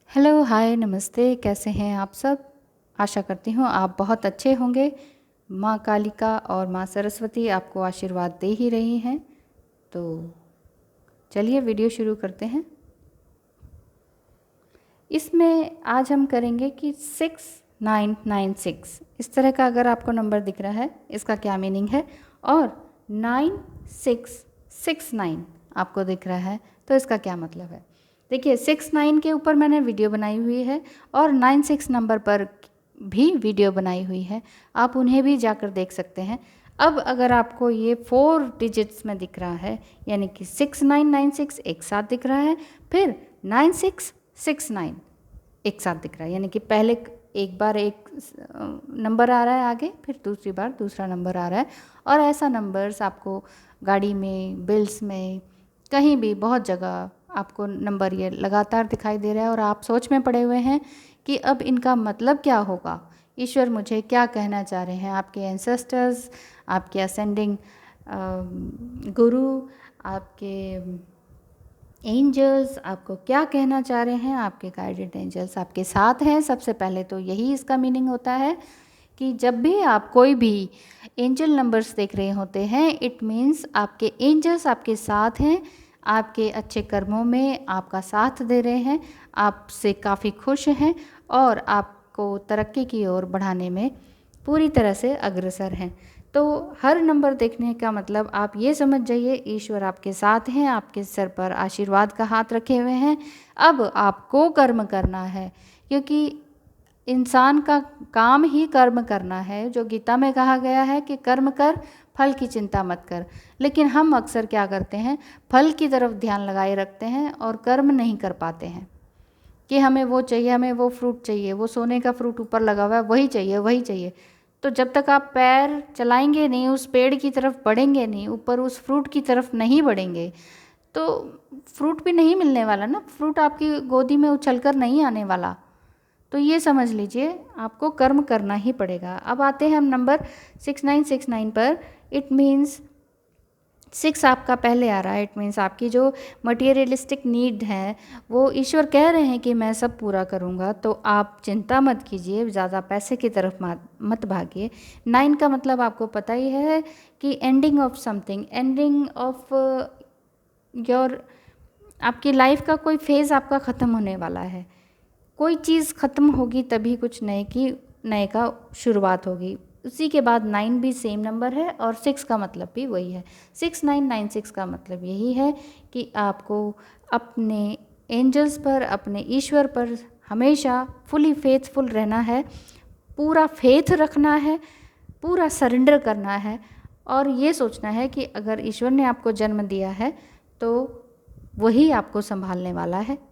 Hello, हाय, नमस्ते। कैसे हैं आप सब? आशा करती हूँ आप बहुत अच्छे होंगे। माँ कालिका और माँ सरस्वती आपको आशीर्वाद दे ही रही हैं। तो चलिए वीडियो शुरू करते हैं। इसमें आज हम करेंगे कि 6996 इस तरह का अगर आपको नंबर दिख रहा है इसका क्या मीनिंग है, और 9669 आपको दिख रहा है तो इसका क्या मतलब है। देखिए 69 के ऊपर मैंने वीडियो बनाई हुई है और 96 नंबर पर भी वीडियो बनाई हुई है, आप उन्हें भी जाकर देख सकते हैं। अब अगर आपको ये 4 डिजिट्स में दिख रहा है यानी कि 6996 एक साथ दिख रहा है, फिर 9669 एक साथ दिख रहा है, यानी कि पहले एक बार एक नंबर आ रहा है आगे, फिर दूसरी बार दूसरा नंबर आ रहा है। और ऐसा नंबर्स आपको गाड़ी में, बिल्स में, कहीं भी बहुत जगह आपको नंबर ये लगातार दिखाई दे रहा है और आप सोच में पड़े हुए हैं कि अब इनका मतलब क्या होगा, ईश्वर मुझे क्या कहना चाह रहे हैं। आपके एंसेस्टर्स, आपके असेंडिंग गुरु, आपके एंजल्स आपको क्या कहना चाह रहे हैं, आपके गाइडेड एंजल्स आपके साथ हैं। सबसे पहले तो यही इसका मीनिंग होता है कि जब भी आप कोई भी एंजल नंबर्स देख रहे होते हैं, इट मीन्स आपके एंजल्स आपके साथ हैं, आपके अच्छे कर्मों में आपका साथ दे रहे हैं, आपसे काफ़ी खुश हैं और आपको तरक्की की ओर बढ़ाने में पूरी तरह से अग्रसर हैं। तो हर नंबर देखने का मतलब आप ये समझ जाइए ईश्वर आपके साथ हैं, आपके सर पर आशीर्वाद का हाथ रखे हुए हैं। अब आपको कर्म करना है, क्योंकि इंसान का काम ही कर्म करना है। जो गीता में कहा गया है कि कर्म कर, फल की चिंता मत कर। लेकिन हम अक्सर क्या करते हैं, फल की तरफ ध्यान लगाए रखते हैं और कर्म नहीं कर पाते हैं कि हमें वो चाहिए, हमें वो फ्रूट चाहिए, वो सोने का फ्रूट ऊपर लगा हुआ है वही चाहिए, वही चाहिए। तो जब तक आप पैर चलाएंगे नहीं, उस पेड़ की तरफ बढ़ेंगे नहीं, ऊपर उस फ्रूट की तरफ नहीं बढ़ेंगे, तो फ्रूट भी नहीं मिलने वाला ना, फ्रूट आपकी गोदी में उछलकर नहीं आने वाला। तो ये समझ लीजिए आपको कर्म करना ही पड़ेगा। अब आते हैं हम नंबर 6969 पर। इट मीन्स 6 आपका पहले आ रहा है। इट मीन्स आपकी जो मटीरियलिस्टिक नीड है वो ईश्वर कह रहे हैं कि मैं सब पूरा करूँगा, तो आप चिंता मत कीजिए, ज़्यादा पैसे की तरफ मत भागिए। 9 का मतलब आपको पता ही है कि ending of something, ending of your, आपकी लाइफ का कोई फेज़ आपका ख़त्म होने वाला है। कोई चीज़ ख़त्म होगी तभी कुछ नए का शुरुआत होगी। उसी के बाद 9 भी सेम नंबर है और 6 का मतलब भी वही है। 6996 का मतलब यही है कि आपको अपने एंजल्स पर, अपने ईश्वर पर हमेशा फुली फेथफुल रहना है, पूरा फेथ रखना है, पूरा सरेंडर करना है और ये सोचना है कि अगर ईश्वर ने आपको जन्म दिया है तो वही आपको संभालने वाला है।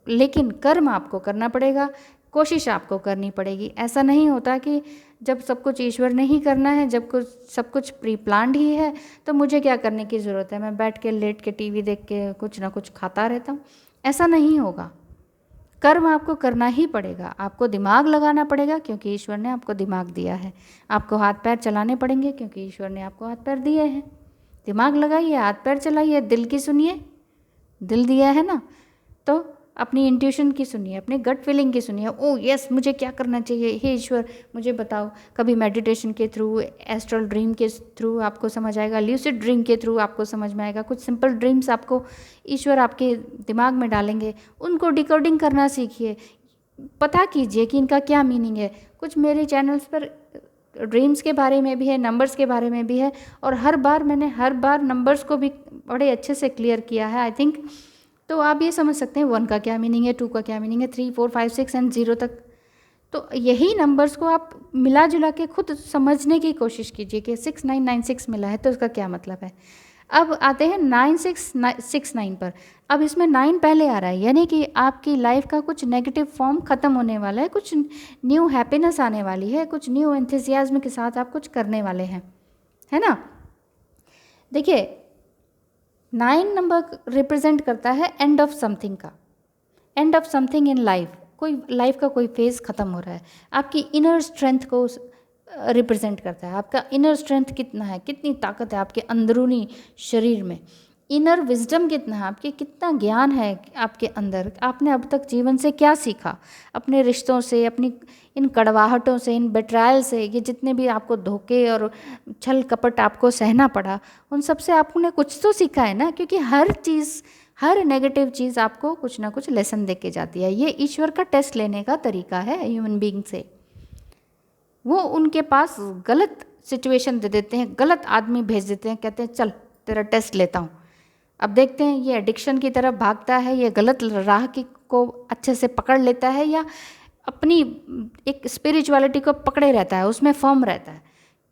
लेकिन कर्म आपको करना पड़ेगा, कोशिश आपको करनी पड़ेगी। ऐसा नहीं होता कि जब सब कुछ ईश्वर ने ही करना है, जब कुछ सब कुछ प्री प्लान्ड ही है तो मुझे क्या करने की ज़रूरत है, मैं बैठ के लेट के टीवी देख के कुछ ना कुछ खाता रहता हूँ। ऐसा नहीं होगा। कर्म आपको करना ही पड़ेगा, आपको दिमाग लगाना पड़ेगा क्योंकि ईश्वर ने आपको दिमाग दिया है। आपको हाथ पैर चलाने पड़ेंगे क्योंकि ईश्वर ने आपको हाथ पैर दिए हैं। दिमाग लगाइए, हाथ पैर चलाइए, दिल की सुनिए, दिल दिया है ना, तो अपनी इंट्यूशन की सुनिए, अपनी गट फीलिंग की सुनिए। ओह यस, मुझे क्या करना चाहिए, हे ईश्वर मुझे बताओ। कभी मेडिटेशन के थ्रू, एस्ट्रल ड्रीम के थ्रू आपको समझ आएगा, ल्यूसिड ड्रीम के थ्रू आपको समझ में आएगा। कुछ सिंपल ड्रीम्स आपको ईश्वर आपके दिमाग में डालेंगे, उनको डिकोडिंग करना सीखिए, पता कीजिए कि इनका क्या मीनिंग है। कुछ मेरे चैनल्स पर ड्रीम्स के बारे में भी है, नंबर्स के बारे में भी है, और हर बार नंबर्स को भी बड़े अच्छे से क्लियर किया है आई थिंक। तो आप ये समझ सकते हैं 1 का क्या मीनिंग है, 2 का क्या मीनिंग है, 3, 4, 5, 6 एंड 0 तक। तो यही नंबर्स को आप मिला जुला के खुद समझने की कोशिश कीजिए कि 6996 मिला है तो उसका क्या मतलब है। अब आते हैं 9669 पर। अब इसमें 9 पहले आ रहा है, यानी कि आपकी लाइफ का कुछ नेगेटिव फॉर्म ख़त्म होने वाला है, कुछ न्यू हैप्पीनेस आने वाली है, कुछ न्यू एंथुसियाज्म के साथ आप कुछ करने वाले हैं, है ना। देखिए 9 नंबर रिप्रेजेंट करता है एंड ऑफ समथिंग का, end of something in life. कोई लाइफ का कोई फेज़ ख़त्म हो रहा है, आपकी इनर स्ट्रेंथ को रिप्रेजेंट करता है। आपका इनर स्ट्रेंथ कितना है, कितनी ताकत है आपके अंदरूनी शरीर में, इनर विजडम कितना है आपके, कितना ज्ञान है आपके अंदर, आपने अब तक जीवन से क्या सीखा, अपने रिश्तों से, अपनी इन कड़वाहटों से, इन बेट्रायल से, ये जितने भी आपको धोखे और छल कपट आपको सहना पड़ा, उन सब से आपने कुछ तो सीखा है ना। क्योंकि हर चीज़, हर नेगेटिव चीज़ आपको कुछ ना कुछ लेसन दे के जाती है। ये ईश्वर का टेस्ट लेने का तरीका है ह्यूमन बीइंग से। वो उनके पास गलत सिचुएशन दे देते हैं, गलत आदमी भेज देते हैं, कहते हैं चल तेरा टेस्ट लेता हूँ। अब देखते हैं ये एडिक्शन की तरफ भागता है, ये गलत राह की को अच्छे से पकड़ लेता है, या अपनी एक स्पिरिचुअलिटी को पकड़े रहता है, उसमें फर्म रहता है।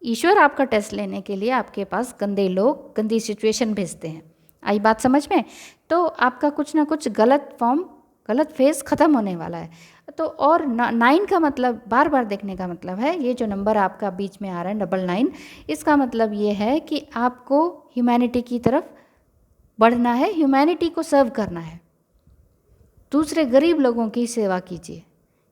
ईश्वर आपका टेस्ट लेने के लिए आपके पास गंदे लोग, गंदी सिचुएशन भेजते हैं। आई बात समझ में? तो आपका कुछ ना कुछ गलत फॉर्म, गलत फेज ख़त्म होने वाला है। तो और 9 का मतलब बार बार देखने का मतलब है, ये जो नंबर आपका बीच में आ रहा है 999, इसका मतलब ये है कि आपको ह्यूमैनिटी की तरफ बढ़ना है, ह्यूमैनिटी को सर्व करना है। दूसरे गरीब लोगों की सेवा कीजिए,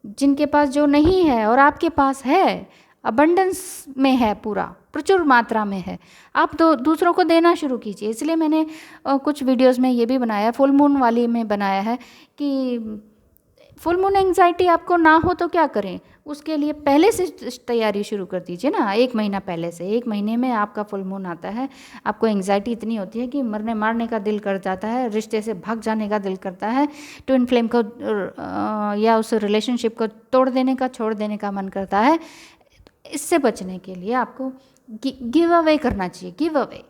जिनके पास जो नहीं है और आपके पास है, अबंडेंस में है, पूरा प्रचुर मात्रा में है, आप तो दूसरों को देना शुरू कीजिए। इसलिए मैंने कुछ वीडियोस में ये भी बनाया, फुल मून वाली में बनाया है कि फुल मून एंग्जाइटी आपको ना हो तो क्या करें, उसके लिए पहले से तैयारी शुरू कर दीजिए ना, 1 महीना पहले से। 1 महीने में आपका फुल मून आता है, आपको एंग्जाइटी इतनी होती है कि मरने मारने का दिल कर जाता है, रिश्ते से भाग जाने का दिल करता है, ट्विन फ्लेम को या उस रिलेशनशिप को तोड़ देने का, छोड़ देने का मन करता है। इससे बचने के लिए आपको गिव अवे करना चाहिए। गिव अवे,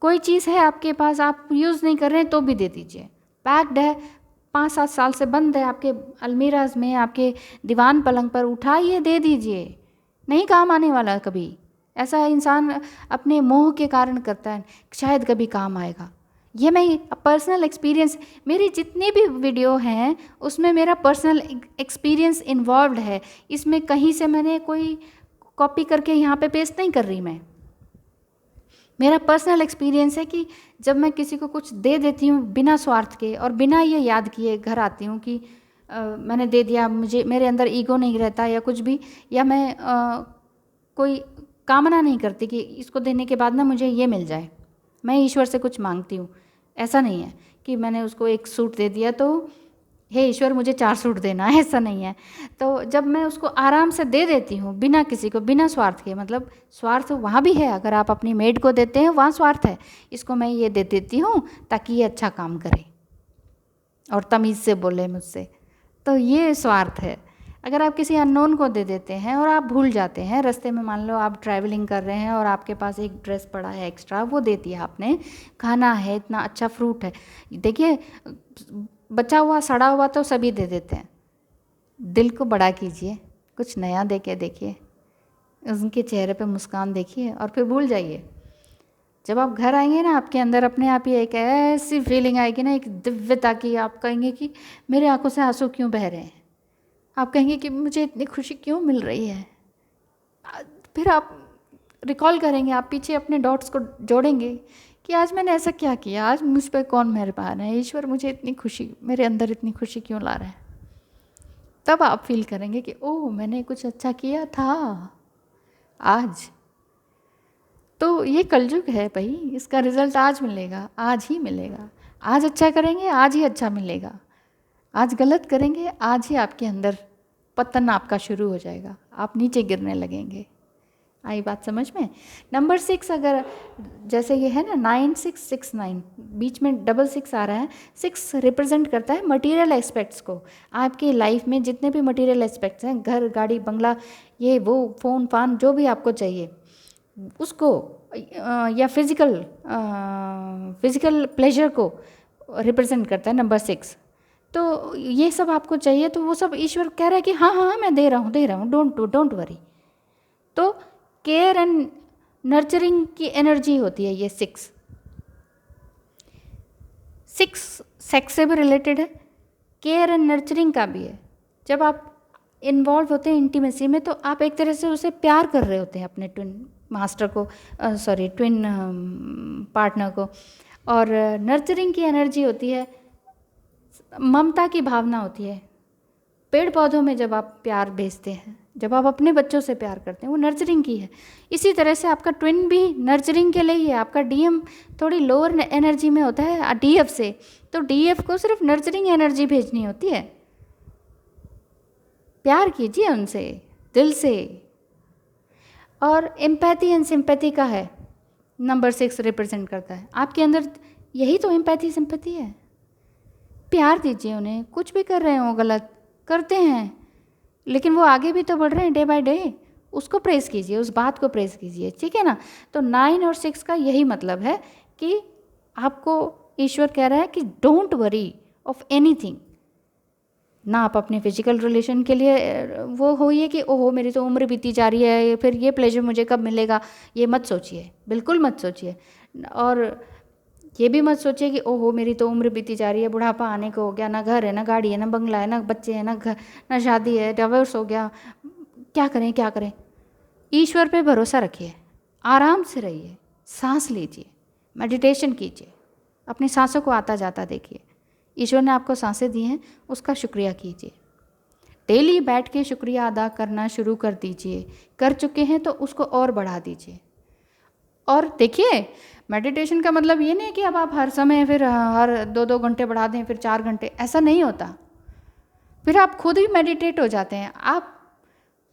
कोई चीज़ है आपके पास, आप यूज़ नहीं कर रहे हैं तो भी दे दीजिए। पैक्ड है, 5-7 साल से बंद है आपके अलमीराज में, आपके दीवान पलंग पर, उठाइए दे दीजिए, नहीं काम आने वाला कभी। ऐसा इंसान अपने मोह के कारण करता है, शायद कभी काम आएगा। ये मैं पर्सनल एक्सपीरियंस, मेरी जितनी भी वीडियो हैं उसमें मेरा पर्सनल एक्सपीरियंस इन्वॉल्व है, इसमें कहीं से मैंने कोई कॉपी करके यहाँ पे पेस्ट नहीं कर रही मैं। मेरा पर्सनल एक्सपीरियंस है कि जब मैं किसी को कुछ दे देती हूँ बिना स्वार्थ के और बिना ये याद किए घर आती हूँ कि मैंने दे दिया, मुझे मेरे अंदर ईगो नहीं रहता या कुछ भी, या मैं कोई कामना नहीं करती कि इसको देने के बाद ना मुझे ये मिल जाए, मैं ईश्वर से कुछ मांगती हूँ। ऐसा नहीं है कि मैंने उसको 1 सूट दे दिया तो हे ईश्वर मुझे 4 सूट देना है, ऐसा नहीं है। तो जब मैं उसको आराम से दे देती हूँ बिना किसी को, बिना स्वार्थ के, मतलब स्वार्थ वहाँ भी है, अगर आप अपनी मेड को देते हैं वहाँ स्वार्थ है, इसको मैं ये दे देती हूँ ताकि ये अच्छा काम करे और तमीज़ से बोले मुझसे, तो ये स्वार्थ है। अगर आप किसी अननोन को दे देते हैं और आप भूल जाते हैं, रास्ते में मान लो आप ट्रैवलिंग कर रहे हैं और आपके पास एक ड्रेस पड़ा है एक्स्ट्रा, वो दे दिया आपने, खाना है, इतना अच्छा फ्रूट है, देखिए बचा हुआ सड़ा हुआ तो सभी दे देते हैं। दिल को बड़ा कीजिए, कुछ नया दे के देखिए, उनके चेहरे पे मुस्कान देखिए और फिर भूल जाइए। जब आप घर आएंगे ना, आपके अंदर अपने आप ही एक ऐसी फीलिंग आएगी ना, एक दिव्यता की, आप कहेंगे कि मेरे आंखों से आंसू क्यों बह रहे हैं, आप कहेंगे कि मुझे इतनी खुशी क्यों मिल रही है। फिर आप रिकॉल करेंगे, आप पीछे अपने डॉट्स को जोड़ेंगे कि आज मैंने ऐसा क्या किया, आज मुझ पर कौन मेहरबान है, ईश्वर मुझे इतनी खुशी, मेरे अंदर इतनी खुशी क्यों ला रहा है। तब आप फील करेंगे कि ओह मैंने कुछ अच्छा किया था आज। तो ये कलयुग है भाई, इसका रिजल्ट आज मिलेगा, आज ही मिलेगा। आज अच्छा करेंगे आज ही अच्छा मिलेगा, आज गलत करेंगे आज ही आपके अंदर पतन आपका शुरू हो जाएगा, आप नीचे गिरने लगेंगे। आई बात समझ में? नंबर 6, अगर जैसे ये है ना 9669, बीच में 66 आ रहा है, 6 रिप्रेजेंट करता है मटेरियल एस्पेक्ट्स को। आपकी लाइफ में जितने भी मटेरियल एस्पेक्ट्स हैं, घर गाड़ी बंगला ये वो फ़ोन फान जो भी आपको चाहिए उसको, या फिज़िकल प्लेजर को रिप्रेजेंट करता है नंबर 6। तो ये सब आपको चाहिए, तो वो सब ईश्वर कह रहा है कि हाँ हाँ मैं दे रहा हूँ, डोंट वरी। तो केयर एंड नर्चरिंग की एनर्जी होती है ये 6 सेक्स से भी रिलेटेड है, केयर एंड नर्चरिंग का भी है। जब आप इन्वॉल्व होते हैं इंटीमेसी में, तो आप एक तरह से उसे प्यार कर रहे होते हैं, अपने ट्विन मास्टर को, ट्विन पार्टनर को। और नर्चरिंग की एनर्जी होती है, ममता की भावना होती है। पेड़ पौधों में जब आप प्यार भेजते हैं, जब आप अपने बच्चों से प्यार करते हैं, वो नर्चरिंग की है। इसी तरह से आपका ट्विन भी नर्चरिंग के लिए ही है। आपका डीएम थोड़ी लोअर एनर्जी में होता है डीएफ से, तो डीएफ को सिर्फ नर्चरिंग एनर्जी भेजनी होती है। प्यार कीजिए उनसे दिल से। और एम्पैथी एंड सिंपैथी का है, नंबर 6 रिप्रेजेंट करता है आपके अंदर। यही तो एम्पैथी सिंपैथी है। प्यार दीजिए उन्हें, कुछ भी कर रहे हो गलत करते हैं, लेकिन वो आगे भी तो बढ़ रहे हैं डे बाय डे, उसको प्रेस कीजिए, उस बात को प्रेस कीजिए, ठीक है ना। तो 9 और 6 का यही मतलब है कि आपको ईश्वर कह रहा है कि डोंट वरी ऑफ एनीथिंग। ना आप अपने फिजिकल रिलेशन के लिए वो होइए कि ओहो मेरी तो उम्र बीती जा रही है, फिर ये प्लेजर मुझे कब मिलेगा, ये मत सोचिए, बिल्कुल मत सोचिए। और ये भी मत सोचिए कि ओहो मेरी तो उम्र बीती जा रही है, बुढ़ापा आने को हो गया, ना घर है, ना गाड़ी है, ना बंगला है, ना बच्चे हैं, ना घर, ना शादी है, डिवोर्स हो गया, क्या करें क्या करें। ईश्वर पे भरोसा रखिए, आराम से रहिए, सांस लीजिए, मेडिटेशन कीजिए, अपनी सांसों को आता जाता देखिए। ईश्वर ने आपको सांसें दी हैं, उसका शुक्रिया कीजिए। डेली बैठ के शुक्रिया अदा करना शुरू कर दीजिए। कर चुके हैं तो उसको और बढ़ा दीजिए। और देखिए, मेडिटेशन का मतलब ये नहीं कि अब आप हर समय फिर हर 2-2 घंटे बढ़ा दें, फिर 4 घंटे, ऐसा नहीं होता। फिर आप खुद ही मेडिटेट हो जाते हैं, आप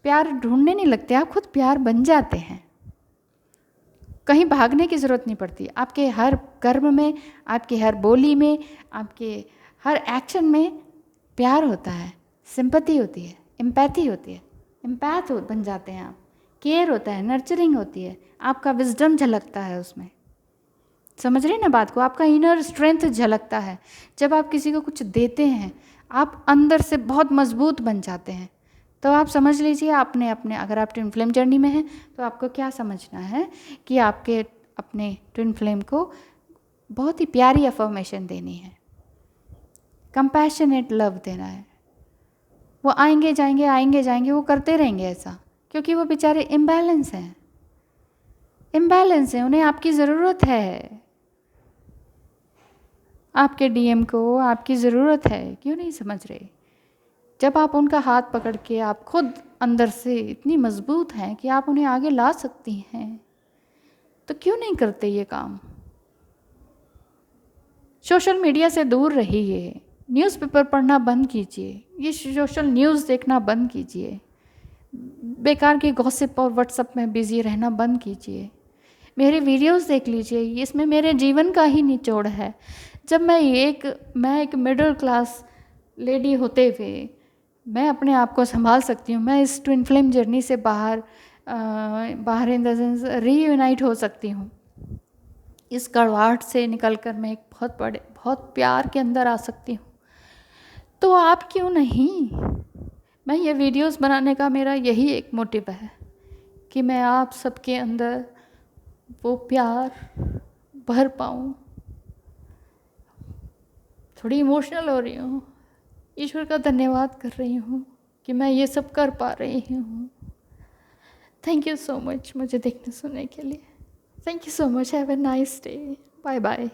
प्यार ढूंढने नहीं लगते, आप खुद प्यार बन जाते हैं। कहीं भागने की ज़रूरत नहीं पड़ती। आपके हर कर्म में, आपकी हर बोली में, आपके हर एक्शन में प्यार होता है, सिंपैथी होती है, एम्पैथी होती है, एम्पैथ बन जाते हैं आप। केयर होता है, नर्चरिंग होती है, आपका विजडम झलकता है उसमें। समझ रहे हैं ना बात को, आपका इनर स्ट्रेंथ झलकता है। जब आप किसी को कुछ देते हैं, आप अंदर से बहुत मजबूत बन जाते हैं। तो आप समझ लीजिए, आपने अपने, अगर आप ट्विन फ्लेम जर्नी में हैं तो आपको क्या समझना है कि आपके अपने ट्विन फ्लेम को बहुत ही प्यारी अफर्मेशन देनी है, कंपैशनेट लव देना है। वो आएंगे जाएंगे, वो करते रहेंगे ऐसा, क्योंकि वो बेचारे इम्बैलेंस हैं, उन्हें आपकी ज़रूरत है। आपके डीएम को आपकी ज़रूरत है, क्यों नहीं समझ रहे। जब आप उनका हाथ पकड़ के, आप खुद अंदर से इतनी मजबूत हैं कि आप उन्हें आगे ला सकती हैं, तो क्यों नहीं करते ये काम। सोशल मीडिया से दूर रहिए, न्यूज़पेपर पढ़ना बंद कीजिए, ये सोशल न्यूज़ देखना बंद कीजिए, बेकार की गॉसिप और व्हाट्सएप में बिज़ी रहना बंद कीजिए। मेरे वीडियोस देख लीजिए, इसमें मेरे जीवन का ही निचोड़ है। जब मैं एक मिडिल क्लास लेडी होते हुए मैं अपने आप को संभाल सकती हूँ, मैं इस ट्विन फ्लेम जर्नी से बाहर इन द सेंस रीयूनाइट हो सकती हूँ। इस कड़वाहट से निकलकर मैं एक बहुत प्यार के अंदर आ सकती हूँ, तो आप क्यों नहीं। मैं ये वीडियोस बनाने का मेरा यही एक मोटिव है कि मैं आप सबके अंदर वो प्यार भर पाऊँ। थोड़ी इमोशनल हो रही हूँ, ईश्वर का धन्यवाद कर रही हूँ कि मैं ये सब कर पा रही हूँ। थैंक यू सो मच मुझे देखने सुनने के लिए। Thank you so much. Have a nice day. Bye bye.